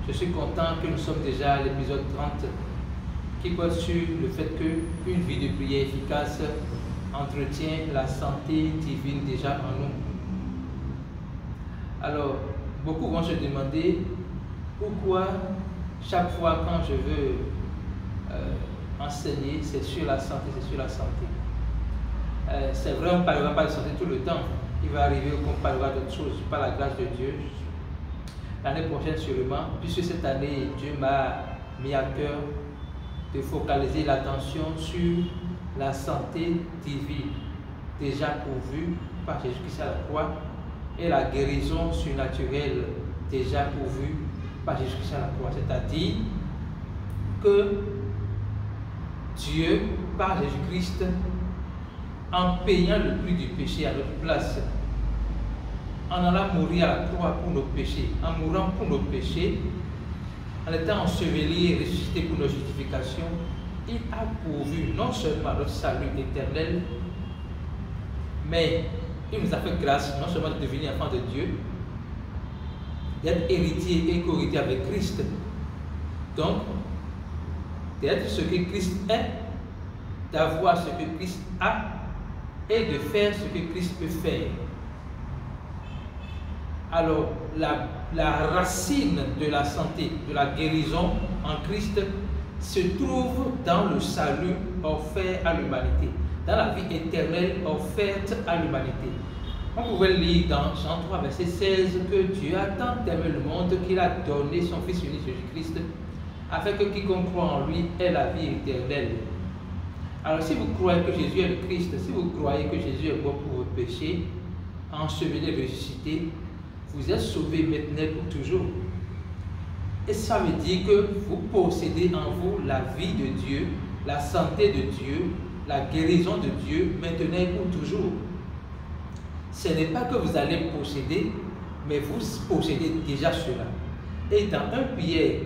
Je suis content que nous sommes déjà à l'épisode 30 qui porte sur le fait qu'une vie de prière efficace entretient la santé divine déjà en nous. Alors, beaucoup vont se demander pourquoi chaque fois quand je veux enseigner, c'est sur la santé, c'est sur la santé. C'est vrai, on ne parlera pas de santé tout le temps. Il va arriver qu'on parlera d'autres choses par la grâce de Dieu. L'année prochaine sûrement, puisque cette année, Dieu m'a mis à cœur de focaliser l'attention sur la santé divine déjà pourvue par Jésus-Christ à la croix et la guérison surnaturelle déjà pourvue par Jésus-Christ à la croix. C'est-à-dire que Dieu, par Jésus-Christ, en payant le prix du péché à notre place, en allant mourir à la croix pour nos péchés, en mourant pour nos péchés, en étant enseveli et ressuscité pour nos justifications, il a pourvu non seulement notre salut éternel, mais il nous a fait grâce non seulement de devenir enfants de Dieu, d'être héritier et co-héritier avec Christ, donc d'être ce que Christ est, d'avoir ce que Christ a et de faire ce que Christ peut faire. Alors, la racine de la santé, de la guérison en Christ se trouve dans le salut offert à l'humanité, dans la vie éternelle offerte à l'humanité. On pouvait lire dans Jean 3, verset 16 que Dieu a tant aimé le monde qu'il a donné son Fils unique Jésus-Christ afin que quiconque croit en lui ait la vie éternelle. Alors si vous croyez que Jésus est le Christ, si vous croyez que Jésus est mort pour vos péchés, enseveli et ressuscité, vous êtes sauvés maintenant et pour toujours. Et ça veut dire que vous possédez en vous la vie de Dieu, la santé de Dieu, la guérison de Dieu, maintenant et pour toujours. Ce n'est pas que vous allez posséder, mais vous possédez déjà cela. Et dans 1 Pierre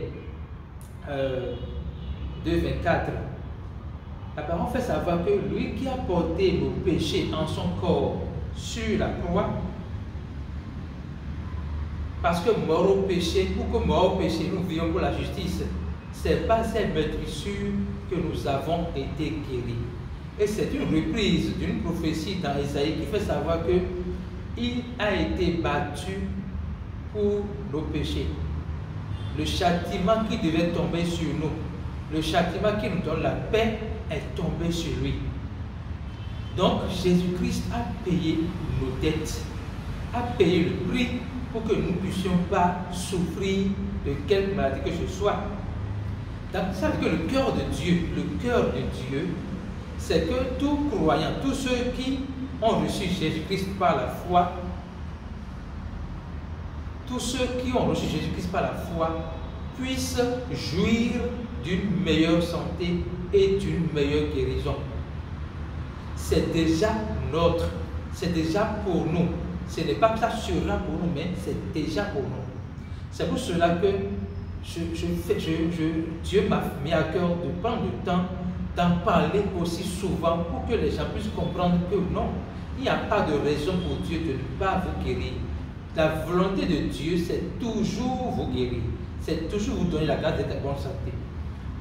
2,24, la parole fait savoir que lui qui a porté nos péchés en son corps sur la croix, parce que mort au péché, pour que mort au péché, nous vivions pour la justice, c'est par ces meurtrissures que nous avons été guéris. Et c'est une reprise d'une prophétie dans Isaïe qui fait savoir que il a été battu pour nos péchés. Le châtiment qui devait tomber sur nous, le châtiment qui nous donne la paix, est tombé sur lui. Donc Jésus-Christ a payé nos dettes, a payé le prix pour que nous ne puissions pas souffrir de quelque maladie que ce soit. Donc ça veut dire que le cœur de Dieu, c'est que tout croyant, tous ceux qui ont reçu Jésus-Christ par la foi, tous ceux qui ont reçu Jésus-Christ par la foi, puissent jouir d'une meilleure santé et d'une meilleure guérison. C'est déjà notre, c'est déjà pour nous. Ce n'est pas que ça sera pour nous, mais c'est déjà pour nous. C'est pour cela que Dieu m'a mis à cœur de prendre le temps d'en parler aussi souvent pour que les gens puissent comprendre que non, il n'y a pas de raison pour Dieu de ne pas vous guérir. La volonté de Dieu, c'est toujours vous guérir. C'est toujours vous donner la grâce d'être en bonne santé.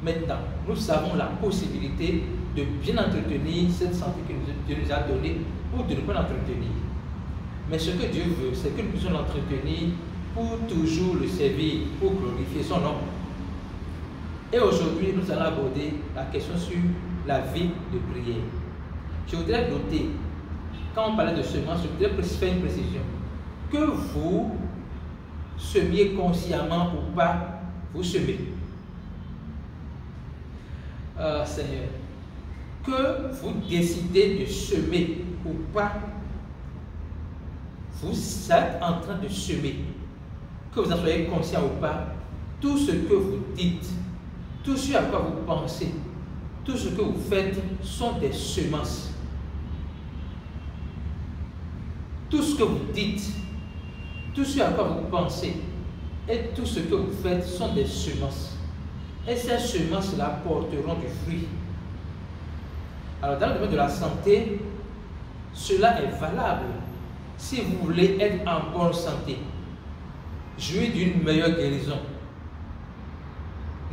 Maintenant, nous avons la possibilité de bien entretenir cette santé que Dieu nous a donnée ou de ne pas l'entretenir. Mais ce que Dieu veut, c'est que nous puissions l'entretenir pour toujours le servir, pour glorifier son nom. Et aujourd'hui, nous allons aborder la question sur la vie de prière. Je voudrais noter, quand on parlait de semences, je voudrais faire une précision. Que vous semiez consciemment ou pas, vous semez. Seigneur, que vous décidez de semer ou pas, vous êtes en train de semer. Que vous en soyez conscient ou pas, tout ce que vous dites, tout ce à quoi vous pensez, tout ce que vous faites sont des semences. Tout ce que vous dites, tout ce à quoi vous pensez et tout ce que vous faites sont des semences. Et ces semences-là porteront du fruit. Alors dans le domaine de la santé, cela est valable. Si vous voulez être en bonne santé, jouir d'une meilleure guérison,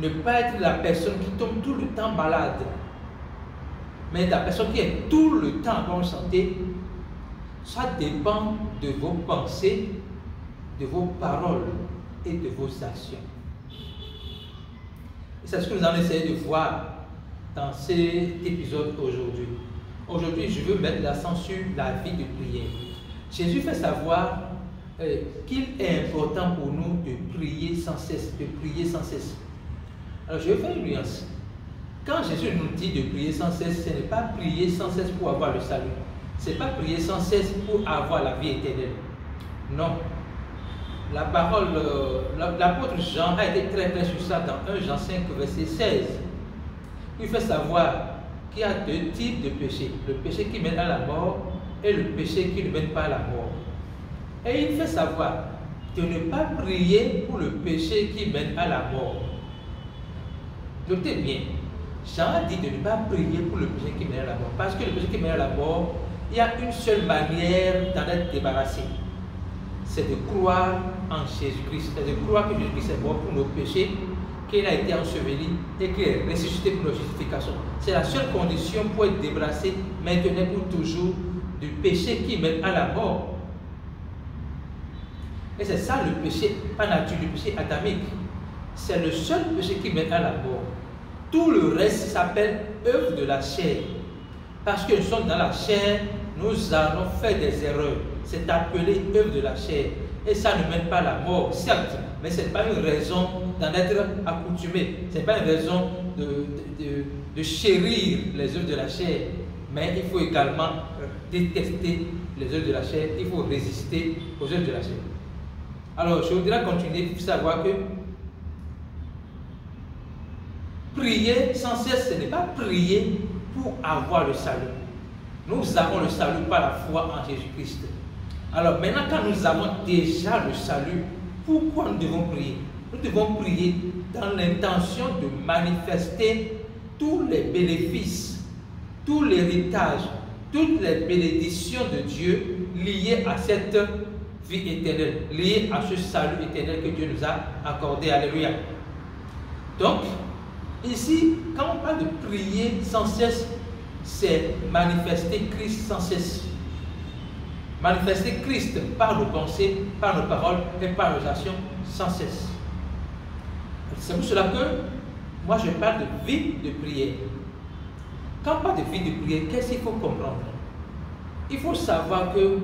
Ne pas être la personne qui tombe tout le temps malade, mais la personne qui est tout le temps en bonne santé. Ça dépend de vos pensées, de vos paroles et de vos actions. Et c'est ce que nous allons essayer de voir dans cet épisode aujourd'hui. Aujourd'hui, je veux mettre l'accent sur la vie de prière. Jésus fait savoir qu'il est important pour nous de prier sans cesse, de prier sans cesse. Alors, je vais faire une nuance. Quand Jésus nous dit de prier sans cesse, ce n'est pas prier sans cesse pour avoir le salut. Ce n'est pas prier sans cesse pour avoir la vie éternelle. Non. La parole, l'apôtre Jean a été très clair sur ça dans 1 Jean 5, verset 16. Il fait savoir qu'il y a deux types de péchés. Le péché qui mène à la mort et le péché qui ne mène pas à la mort. Et il fait savoir de ne pas prier pour le péché qui mène à la mort. Notez bien, Jean a dit de ne pas prier pour le péché qui mène à la mort. Parce que le péché qui mène à la mort, il y a une seule manière d'en être débarrassé. C'est de croire en Jésus-Christ. C'est de croire que Jésus-Christ est mort pour nos péchés, qu'il a été enseveli et qu'il est ressuscité pour notre justification. C'est la seule condition pour être débarrassé maintenant pour toujours du péché qui mène à la mort. Et c'est ça le péché, pas naturel, le péché adamique. C'est le seul péché qui mène à la mort. Tout le reste s'appelle œuvre de la chair. Parce que nous sommes dans la chair, nous allons faire des erreurs. C'est appelé œuvre de la chair. Et ça ne mène pas à la mort, certes, mais ce n'est pas une raison d'en être accoutumé. Ce n'est pas une raison de chérir les œuvres de la chair. Mais il faut également détester les œuvres de la chair. Il faut résister aux œuvres de la chair. Alors, je voudrais continuer pour savoir que prier sans cesse, ce n'est pas prier pour avoir le salut. Nous avons le salut par la foi en Jésus-Christ. Alors maintenant, quand nous avons déjà le salut, pourquoi nous devons prier? Nous devons prier dans l'intention de manifester tous les bénéfices, tout l'héritage, toutes les bénédictions de Dieu liées à cette vie éternelle, liées à ce salut éternel que Dieu nous a accordé. Alléluia. Donc, ici, quand on parle de prier sans cesse, c'est manifester Christ sans cesse. Manifester Christ par nos pensées, par nos paroles et par nos actions sans cesse. C'est pour cela que moi je parle de vie de prière. Quand on parle de vie de prière, qu'est-ce qu'il faut comprendre? Il faut savoir que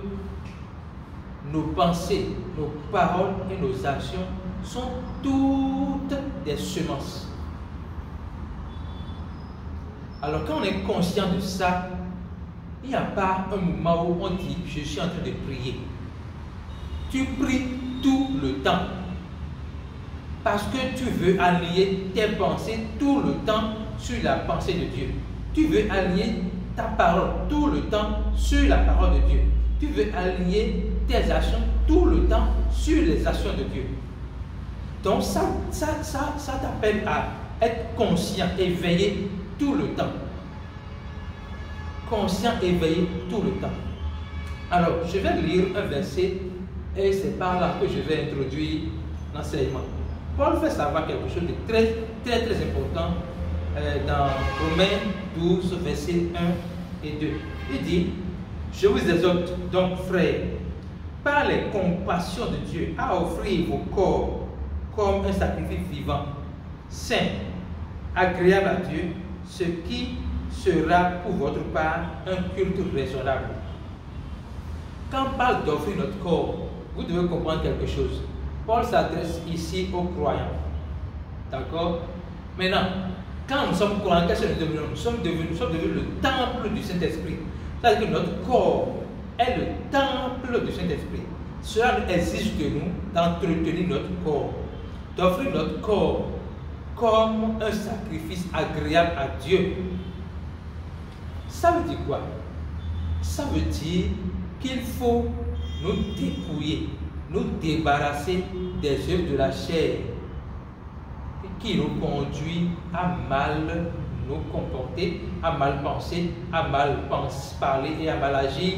nos pensées, nos paroles et nos actions sont toutes des semences. Alors quand on est conscient de ça, il n'y a pas un moment où on dit « je suis en train de prier ». Tu pries tout le temps. Parce que tu veux allier tes pensées tout le temps sur la pensée de Dieu. Tu veux allier ta parole tout le temps sur la parole de Dieu. Tu veux allier tes actions tout le temps sur les actions de Dieu. Donc ça t'appelle à être conscient, éveillé tout le temps. Conscient, éveillé tout le temps. Alors, je vais lire un verset et c'est par là que je vais introduire l'enseignement. Paul fait savoir quelque chose de très important dans Romains 12, versets 1 et 2. Il dit, je vous exhorte donc, frères, par les compassions de Dieu, à offrir vos corps comme un sacrifice vivant, saint, agréable à Dieu, ce qui sera pour votre part un culte raisonnable. Quand on parle d'offrir notre corps, vous devez comprendre quelque chose. Paul s'adresse ici aux croyants. D'accord? Maintenant, quand nous sommes croyants, qu'est-ce que nous devenons? Nous sommes devenus le temple du Saint-Esprit. C'est-à-dire que notre corps est le temple du Saint-Esprit. Cela exige de nous d'entretenir notre corps, d'offrir notre corps comme un sacrifice agréable à Dieu. Ça veut dire quoi? Ça veut dire qu'il faut nous dépouiller, nous débarrasser des œuvres de la chair qui nous conduit à mal nous comporter, à mal penser, à mal parler et à mal agir.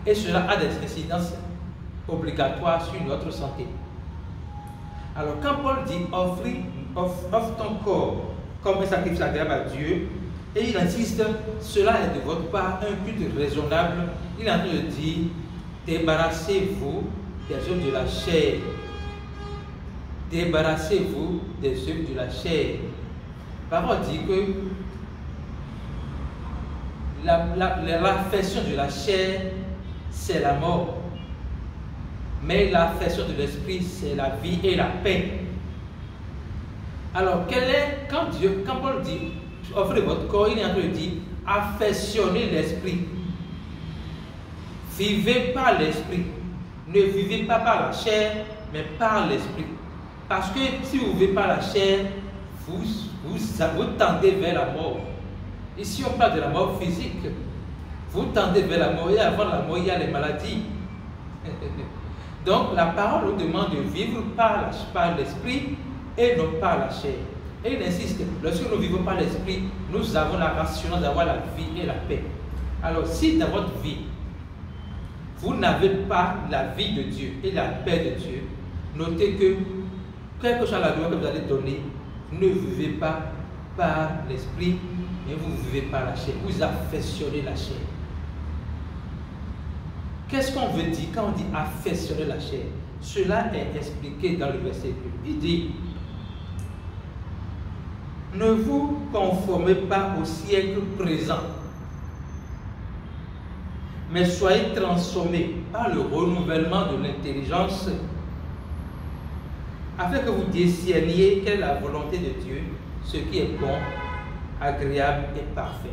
Et cela a des incidences obligatoires sur notre santé. Alors quand Paul dit offrir offre ton corps comme un sacrifice agréable à Dieu. Et il insiste, cela est de votre part un culte raisonnable. Il est en train de dire, débarrassez-vous des œuvres de la chair. Débarrassez-vous des œuvres de la chair. La parole dit que l'affection de la chair, c'est la mort. Mais l'affection de l'esprit, c'est la vie et la paix. Alors, quand Paul dit, offrez votre corps, il est en train de dire, affectionnez l'esprit. Vivez par l'esprit. Ne vivez pas par la chair, mais par l'esprit. Parce que si vous vivez par la chair, vous tendez vers la mort. Ici, on parle de la mort physique. Vous tendez vers la mort et avant la mort, il y a les maladies. Donc, la parole nous demande de vivre par l'esprit et non par la chair. Et il insiste, lorsque nous vivons par l'esprit, nous avons la rassurance d'avoir la vie et la paix. Alors, si dans votre vie, vous n'avez pas la vie de Dieu et la paix de Dieu, notez que, quelle que soit la gloire que vous allez donner, ne vivez pas par l'esprit, mais vous vivez par la chair. Vous affectionnez la chair. Qu'est-ce qu'on veut dire quand on dit affectionner la chair? Cela est expliqué dans le verset 2. Il dit, ne vous conformez pas au siècle présent, mais soyez transformés par le renouvellement de l'intelligence, afin que vous discerniez quelle est la volonté de Dieu, ce qui est bon, agréable et parfait.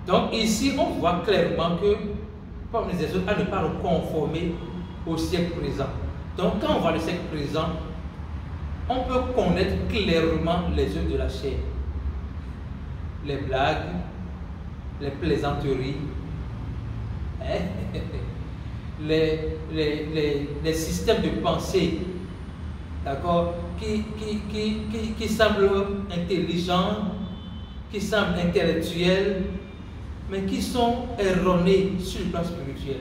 Donc ici, on voit clairement que Paul nous exhorte à ne pas nous conformer au siècle présent. Donc quand on voit le siècle présent, on peut connaître clairement les œuvres de la chair. Les blagues, les plaisanteries, les systèmes de pensée, d'accord, qui semblent intelligents, qui semblent intellectuels, mais qui sont erronés sur le plan spirituel.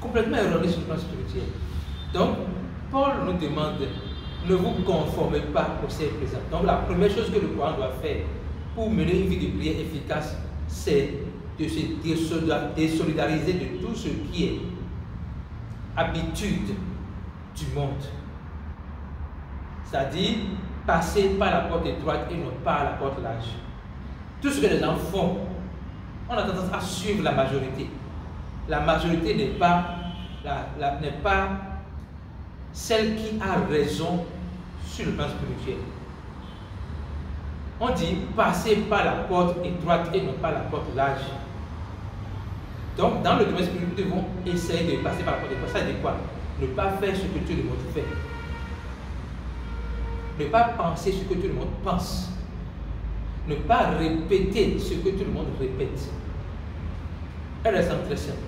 Complètement erronés sur le plan spirituel. Donc, Paul nous demande, ne vous conformez pas au siècle présent. Donc, la première chose que le croyant doit faire pour mener une vie de prière efficace, c'est de se désolidariser de tout ce qui est habitude du monde. C'est-à-dire, passer par la porte étroite et non pas la porte large. Tout ce que les gens font, on a tendance à suivre la majorité. La majorité n'est pas celle qui a raison sur le plan spirituel. On dit passer par la porte étroite et non pas la porte large. Donc, dans le domaine spirituel, nous devons essayer de passer par la porte étroite. Ça veut dire quoi? Ne pas faire ce que tout le monde fait. Ne pas penser ce que tout le monde pense. Ne pas répéter ce que tout le monde répète. Elle est très simple.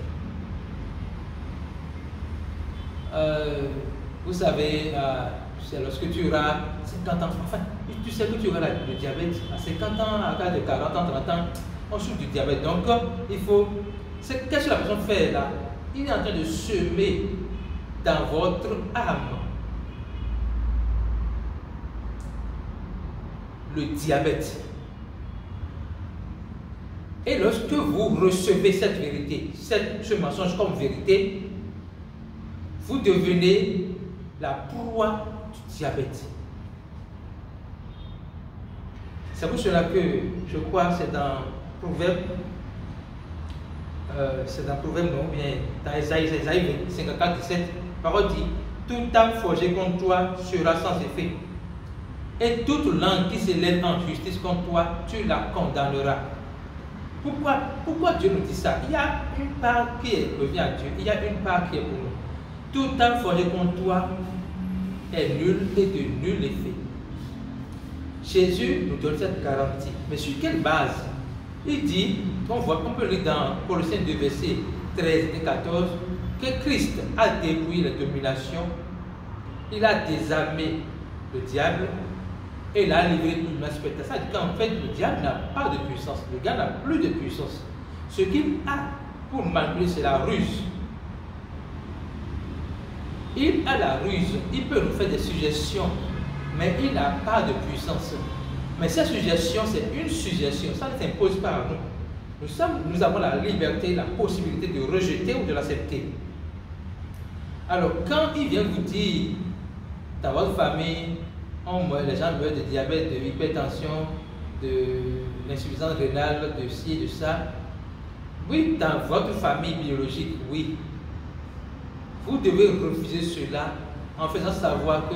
Vous savez, c'est lorsque tu auras 50 ans, enfin, tu sais que tu auras le diabète à 50 ans, à 40 ans, 30 ans, on souffre du diabète. Donc, il faut. Qu'est-ce que la personne fait là? Il est en train de semer dans votre âme le diabète. Et lorsque vous recevez cette vérité, ce mensonge comme vérité, vous devenez la proie du diabète. C'est pour cela que je crois que c'est dans Proverbe, non, bien dans Isaïe 54, 17, la parole dit, toute âme forgée contre toi sera sans effet. Et toute langue qui s'élève en justice contre toi, tu la condamneras. Pourquoi Dieu nous dit ça? Il y a une part qui revient à Dieu, il y a une part qui est pour nous. Toute âme forgée contre toi est nulle et de nul effet. Jésus nous donne cette garantie. Mais sur quelle base? Il dit, on peut lire dans Colossiens 2, versets 13 et 14, que Christ a dépouillé la domination, il a désarmé le diable et il a livré tout le spectacle. Ça dit qu'en fait, le diable n'a pas de puissance, le diable n'a plus de puissance. Ce qu'il a pour manipuler, c'est la ruse. Il a la ruse, il peut nous faire des suggestions, mais il n'a pas de puissance. Mais cette suggestion, c'est une suggestion, ça ne s'impose pas à nous. Nous avons la liberté, la possibilité de rejeter ou de l'accepter. Alors, quand il vient vous dire, dans votre famille, les gens meurent de diabète, de hypertension, de l'insuffisance rénale, de ci et de ça, oui, dans votre famille biologique, oui. Vous devez refuser cela en faisant savoir que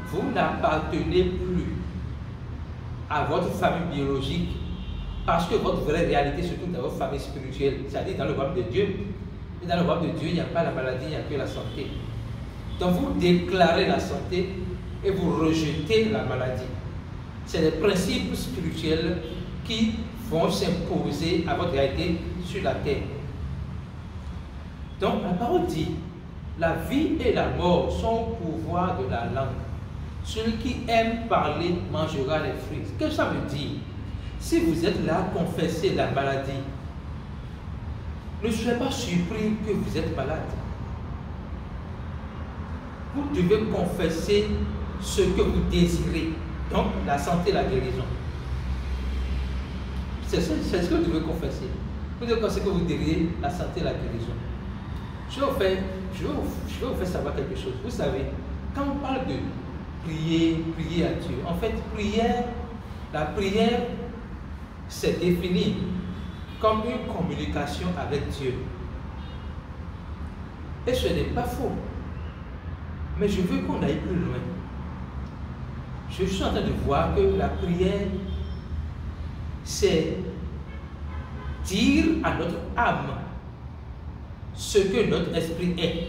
vous n'appartenez plus à votre famille biologique parce que votre vraie réalité se trouve dans votre famille spirituelle, c'est-à-dire dans le royaume de Dieu. Et dans le royaume de Dieu, il n'y a pas la maladie, il n'y a que la santé. Donc vous déclarez la santé et vous rejetez la maladie. C'est des principes spirituels qui vont s'imposer à votre réalité sur la terre. Donc la parole dit, la vie et la mort sont au pouvoir de la langue. Celui qui aime parler mangera les fruits. Qu'est-ce que ça veut dire? Si vous êtes là à confesser la maladie, ne soyez pas surpris que vous êtes malade. Vous devez confesser ce que vous désirez. Donc, la santé, la guérison. C'est ce que vous devez confesser. Vous devez confesser que vous désirez la santé, la guérison. Je vais vous faire savoir quelque chose. Vous savez, quand on parle de prier à Dieu, en fait, la prière, c'est défini comme une communication avec Dieu. Et ce n'est pas faux. Mais je veux qu'on aille plus loin. Je suis en train de voir que la prière, c'est dire à notre âme ce que notre esprit est.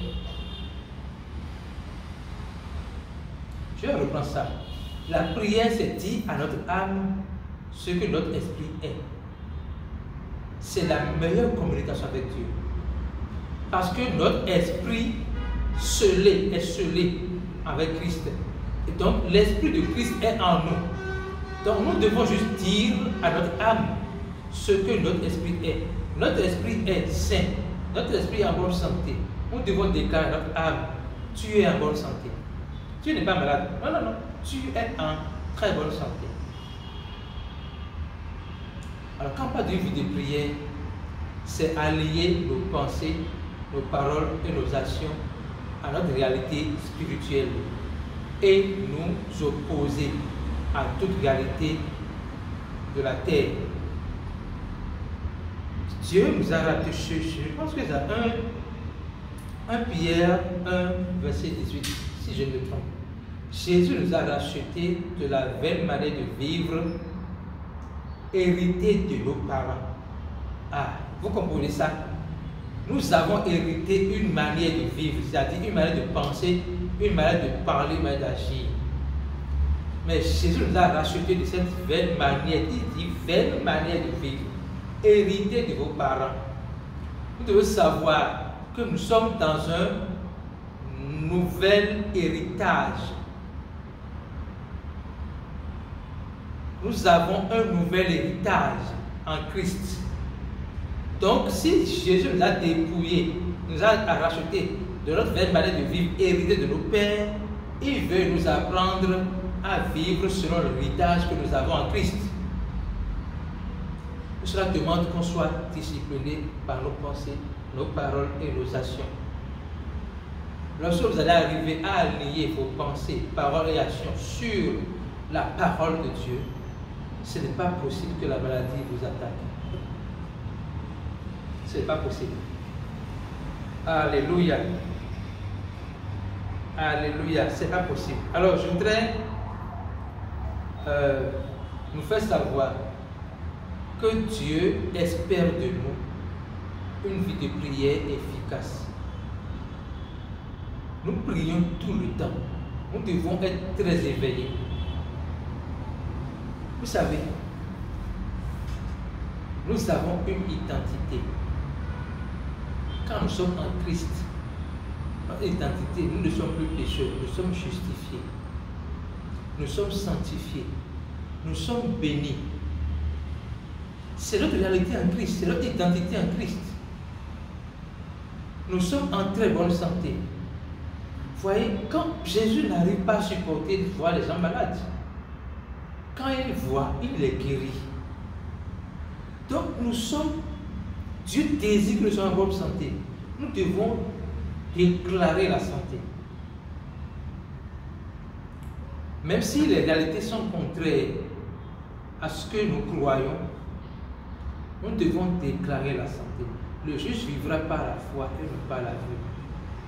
Je vais reprendre ça. La prière, c'est dire à notre âme ce que notre esprit est. C'est la meilleure communication avec Dieu. Parce que notre esprit est scellé avec Christ. Et donc, l'esprit de Christ est en nous. Donc, nous devons juste dire à notre âme ce que notre esprit est. Notre esprit est sain. Notre esprit est en bonne santé. Nous devons déclarer à notre âme, tu es en bonne santé. Tu n'es pas malade. Non, non, non. Tu es en très bonne santé. Alors, quand on parle d'une vie de prière, c'est allier nos pensées, nos paroles et nos actions à notre réalité spirituelle et nous opposer à toute réalité de la terre. Dieu nous a rattachés, je pense que c'est 1 Pierre 1, verset 18, si je ne me trompe. Jésus nous a rachetés de la vaine manière de vivre héritée de nos parents. Ah, vous comprenez ça? Nous avons hérité une manière de vivre, c'est-à-dire une manière de penser, une manière de parler, une manière d'agir. Mais Jésus nous a rachetés de cette vaine manière, il dit vaine manière de vivre, héritée de vos parents. Vous devez savoir que nous sommes dans un nouvel héritage. Nous avons un nouvel héritage en Christ. Donc, si Jésus nous a dépouillés, nous a rachetés de notre vaine manière de vivre héritée de nos pères, il veut nous apprendre à vivre selon l'héritage que nous avons en Christ. Cela demande qu'on soit discipliné par nos pensées, nos paroles et nos actions. Lorsque vous allez arriver à aligner vos pensées, paroles et actions sur la parole de Dieu, ce n'est pas possible que la maladie vous attaque. Ce n'est pas possible. Alléluia. Alléluia. Ce n'est pas possible. Alors, je voudrais nous faire savoir que Dieu espère de nous une vie de prière efficace. Nous prions tout le temps. Nous devons être très éveillés. Vous savez, nous avons une identité. Quand nous sommes en Christ, notre identité, nous ne sommes plus pécheurs, nous sommes justifiés. Nous sommes sanctifiés. Nous sommes bénis. C'est notre réalité en Christ, c'est notre identité en Christ. Nous sommes en très bonne santé. Vous voyez, quand Jésus n'arrive pas à supporter de voir les gens malades, quand il voit, il les guérit. Donc nous sommes, Dieu désire que nous soyons en bonne santé. Nous devons déclarer la santé. Même si les réalités sont contraires à ce que nous croyons, nous devons déclarer la santé. Le juste vivra par la foi et non par la vue.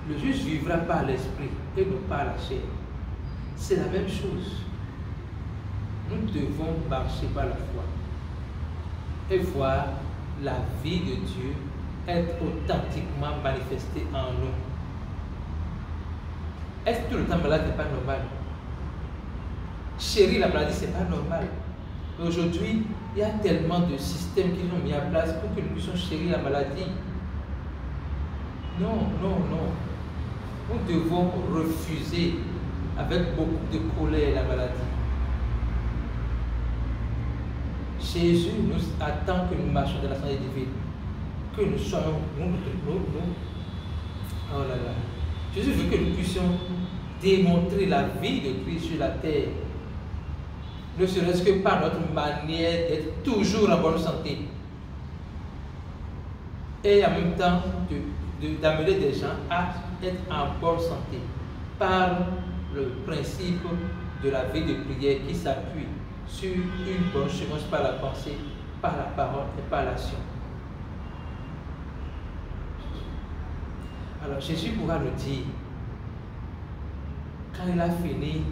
Le juste vivra par l'esprit et non par la chair. C'est la même chose. Nous devons marcher par la foi et voir la vie de Dieu être authentiquement manifestée en nous. Est-ce que tout le temps malade n'est pas normal? Chérir la maladie, ce n'est pas normal. Aujourd'hui, il y a tellement de systèmes qui sont mis en place pour que nous puissions chérir la maladie. Non, non, non. Nous devons refuser avec beaucoup de colère la maladie. Jésus nous attend que nous marchions dans la santé divine, que nous soyons, oh là là. Jésus veut que nous puissions démontrer la vie de Christ sur la terre, ne serait-ce que par notre manière d'être toujours en bonne santé et en même temps d'amener des gens à être en bonne santé par le principe de la vie de prière qui s'appuie sur une bonne semence par la pensée, par la parole et par l'action. Alors Jésus pourra nous dire, quand il a fini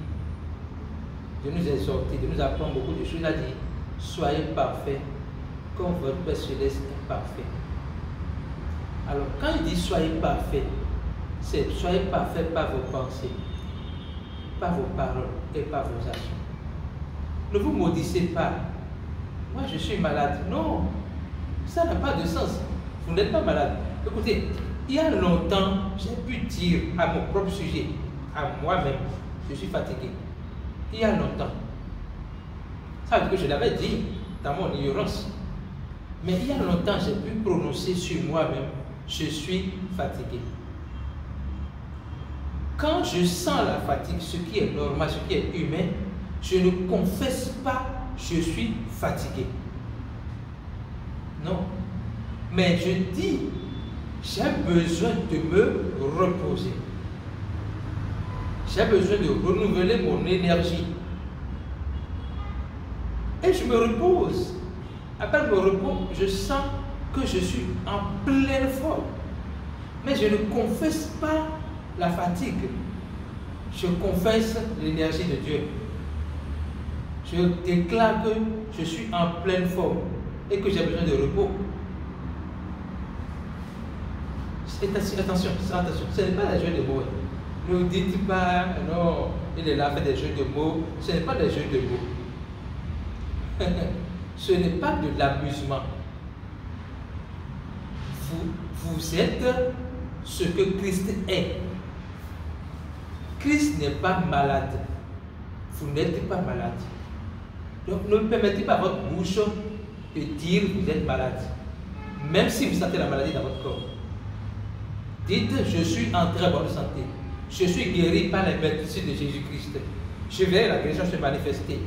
de nous exhorter, de nous apprendre beaucoup de choses, il a dit, soyez parfaits comme votre Père Céleste est parfait. Alors quand il dit soyez parfaits, c'est soyez parfaits par vos pensées, par vos paroles et par vos actions. Ne vous maudissez pas. Moi, je suis malade. Non, ça n'a pas de sens. Vous n'êtes pas malade. Écoutez, il y a longtemps, j'ai pu dire à mon propre sujet, à moi-même, je suis fatigué. Il y a longtemps. Ça veut dire que je l'avais dit dans mon ignorance. Mais il y a longtemps, j'ai pu prononcer sur moi-même, je suis fatigué. Quand je sens la fatigue, ce qui est normal, ce qui est humain, je ne confesse pas je suis fatigué. Non. Mais je dis j'ai besoin de me reposer. J'ai besoin de renouveler mon énergie. Et je me repose. Après le repos, je sens que je suis en pleine forme. Mais je ne confesse pas la fatigue. Je confesse l'énergie de Dieu. Je déclare que je suis en pleine forme et que j'ai besoin de repos. Attention, ce n'est pas des jeux de mots. Ne dites pas, non, il est là, fait des jeux de mots. Ce n'est pas des jeux de mots. Ce n'est pas de l'amusement. Vous êtes ce que Christ est. Christ n'est pas malade. Vous n'êtes pas malade. Donc ne permettez pas à votre bouche de dire que vous êtes malade. Même si vous sentez la maladie dans votre corps. Dites, je suis en très bonne santé. Je suis guéri par les maîtrises de Jésus-Christ. Je verrai la guérison se manifester.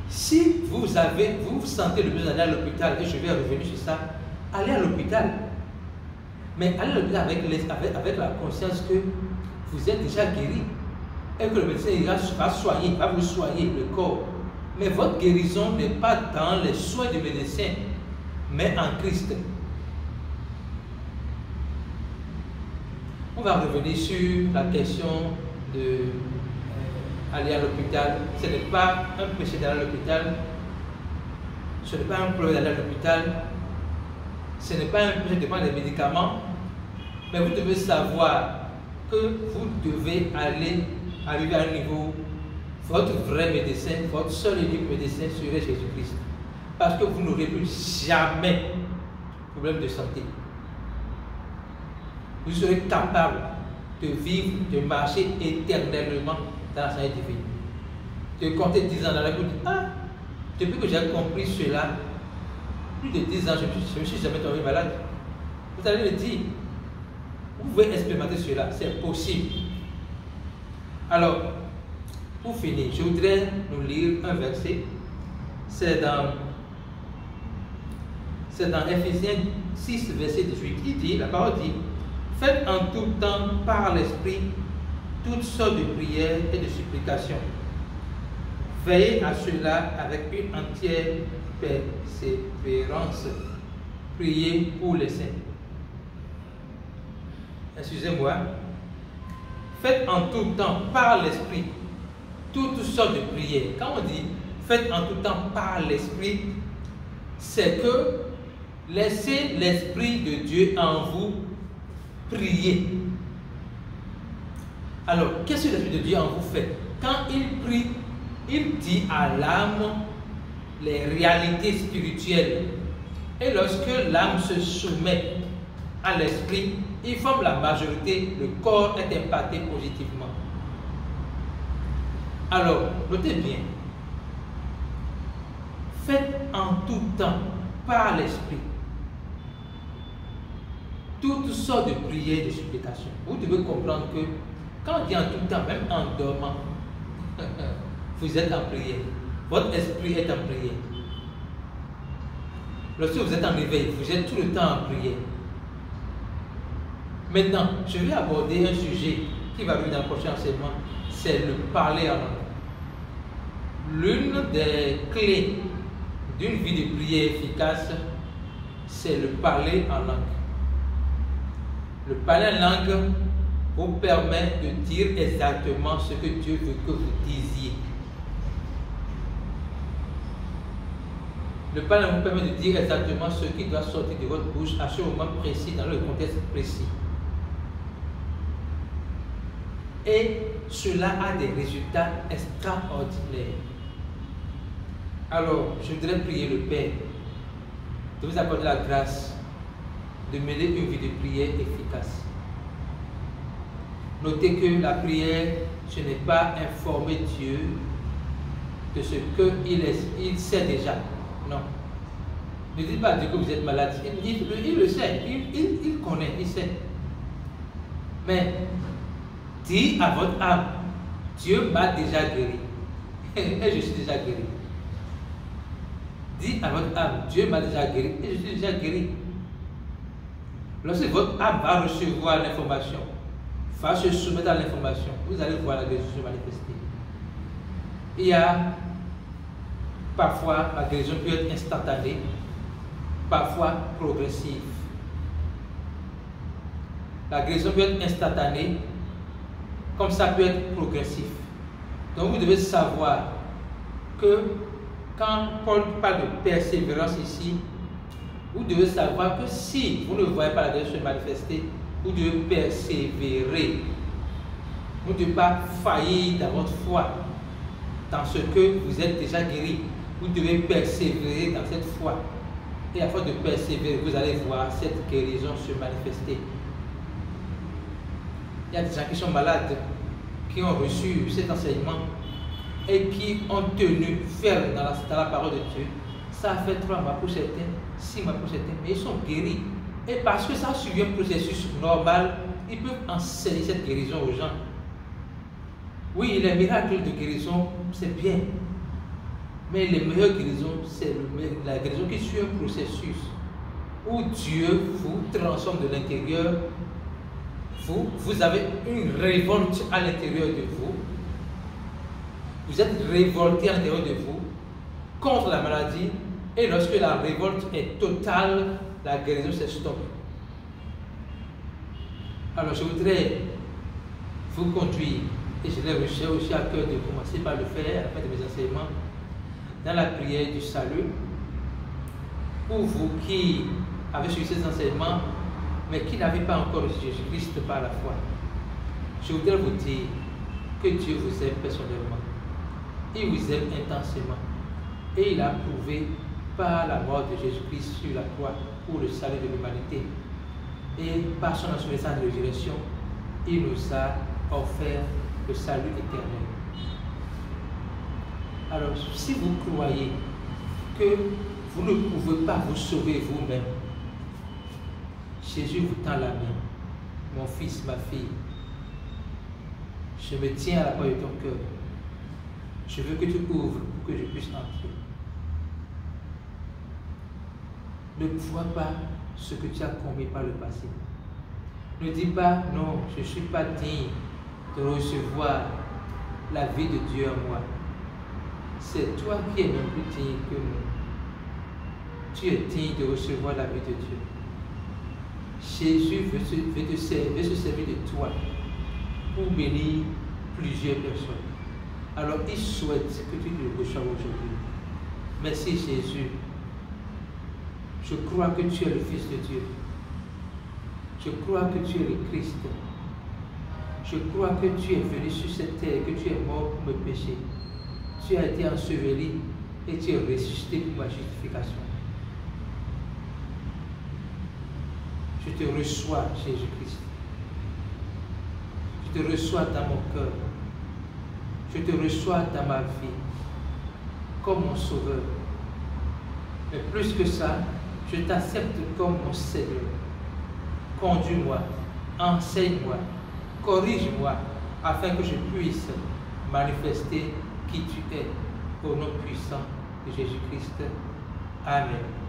Si vous sentez le besoin d'aller à l'hôpital, et je vais revenir sur ça, allez à l'hôpital. Mais allez à l'hôpital avec la conscience que vous êtes déjà guéri. Et que le médecin va vous soigner le corps. Mais votre guérison n'est pas dans les soins du médecin, mais en Christ. On va revenir sur la question d'aller à l'hôpital. Ce n'est pas un péché d'aller à l'hôpital. Ce n'est pas un problème d'aller à l'hôpital. Ce n'est pas un péché de prendre des médicaments. Mais vous devez savoir que vous devez arriver à un niveau, votre vrai médecin, votre seul et unique médecin serait Jésus-Christ. Parce que vous n'aurez plus jamais de problème de santé. Vous serez capable de vivre, de marcher éternellement dans la santé divine. De compter 10 ans dans la vie, depuis que j'ai compris cela, plus de 10 ans, je ne me suis jamais tombé malade. Vous allez me dire, Vous pouvez expérimenter cela, c'est possible. Alors, pour finir, je voudrais nous lire un verset. C'est dans Ephésiens 6, verset 18. Il dit, la parole dit, faites en tout temps par l'Esprit toutes sortes de prières et de supplications. Veillez à cela avec une entière persévérance. Priez pour les saints. Excusez-moi. Faites en tout temps par l'Esprit toutes sortes de prières. Quand on dit faites en tout temps par l'Esprit, c'est que laissez l'Esprit de Dieu en vous prier. Alors, qu'est-ce que l'Esprit de Dieu en vous fait? Quand il prie, il dit à l'âme les réalités spirituelles. Et lorsque l'âme se soumet à l'Esprit, il forme la majorité, le corps est impacté positivement. Alors, notez bien, faites en tout temps par l'Esprit toutes sortes de prières et de supplications. Vous devez comprendre que quand on dit en tout temps, même en dormant, vous êtes en prière. Votre esprit est en prière. Lorsque vous êtes en réveil, vous êtes tout le temps en prière. Maintenant, je vais aborder un sujet qui va venir dans le prochain enseignement, c'est le parler en langue. L'une des clés d'une vie de prière efficace, c'est le parler en langue. Le parler en langue vous permet de dire exactement ce que Dieu veut que vous disiez. Le parler vous permet de dire exactement ce qui doit sortir de votre bouche à ce moment précis, dans le contexte précis. Et cela a des résultats extraordinaires. Alors, je voudrais prier le Père de vous accorder la grâce de mener une vie de prière efficace. Notez que la prière, ce n'est pas informer Dieu de ce qu'il sait déjà. Non. Ne dites pas à Dieu que vous êtes malade. Il le sait, il connaît, il sait. Mais dis à votre âme, Dieu m'a déjà guéri. Et je suis déjà guéri. Dis à votre âme, Dieu m'a déjà guéri et je suis déjà guéri. Lorsque votre âme va recevoir l'information, va se soumettre à l'information, vous allez voir la guérison se manifester. Il y a parfois la guérison peut être instantanée, parfois progressive. La guérison peut être instantanée, comme ça peut être progressif. Donc vous devez savoir que quand Paul parle de persévérance ici, vous devez savoir que si vous ne voyez pas la guérison se manifester, vous devez persévérer. Vous ne devez pas faillir dans votre foi, dans ce que vous êtes déjà guéri. Vous devez persévérer dans cette foi. Et à force de persévérer, vous allez voir cette guérison se manifester. Il y a des gens qui sont malades, qui ont reçu cet enseignement et qui ont tenu ferme dans la parole de Dieu. Ça a fait 3 mois pour certains, 6 mois pour certains, mais ils sont guéris. Et parce que ça a suivi un processus normal, ils peuvent enseigner cette guérison aux gens. Oui, les miracles de guérison, c'est bien. Mais les meilleures guérisons, c'est la guérison qui suit un processus où Dieu vous transforme de l'intérieur. Vous avez une révolte à l'intérieur de vous. Vous êtes révolté à l'intérieur de vous contre la maladie. Et lorsque la révolte est totale, la guérison s'estoppe. Alors je voudrais vous conduire, et je l'ai reçu aussi à cœur de commencer par le faire à la fin de mes enseignements, dans la prière du salut. Pour vous qui avez suivi ces enseignements, mais qui n'avez pas encore reçu Jésus-Christ par la foi, je voudrais vous dire que Dieu vous aime personnellement. Il vous aime intensément. Et il a prouvé par la mort de Jésus-Christ sur la croix pour le salut de l'humanité. Et par son assurance de résurrection, il nous a offert le salut éternel. Alors, si vous croyez que vous ne pouvez pas vous sauver vous-même, Jésus vous tend la main. mon fils, ma fille, je me tiens à la porte de ton cœur. Je veux que tu ouvres pour que je puisse entrer. Ne vois pas ce que tu as commis par le passé. Ne dis pas, non, je ne suis pas digne de recevoir la vie de Dieu en moi. C'est toi qui es même plus digne que moi. Tu es digne de recevoir la vie de Dieu. Jésus veut se servir de toi pour bénir plusieurs personnes. Alors il souhaite que tu le reçoives aujourd'hui. Merci Jésus. Je crois que tu es le Fils de Dieu. Je crois que tu es le Christ. Je crois que tu es venu sur cette terre, que tu es mort pour mes péchés. Tu as été enseveli et tu es ressuscité pour ma justification. Je te reçois, Jésus-Christ. Je te reçois dans mon cœur. Je te reçois dans ma vie comme mon sauveur. Mais plus que ça, je t'accepte comme mon Seigneur. Conduis-moi, enseigne-moi, corrige-moi, afin que je puisse manifester qui tu es, au nom puissant de Jésus-Christ. Amen.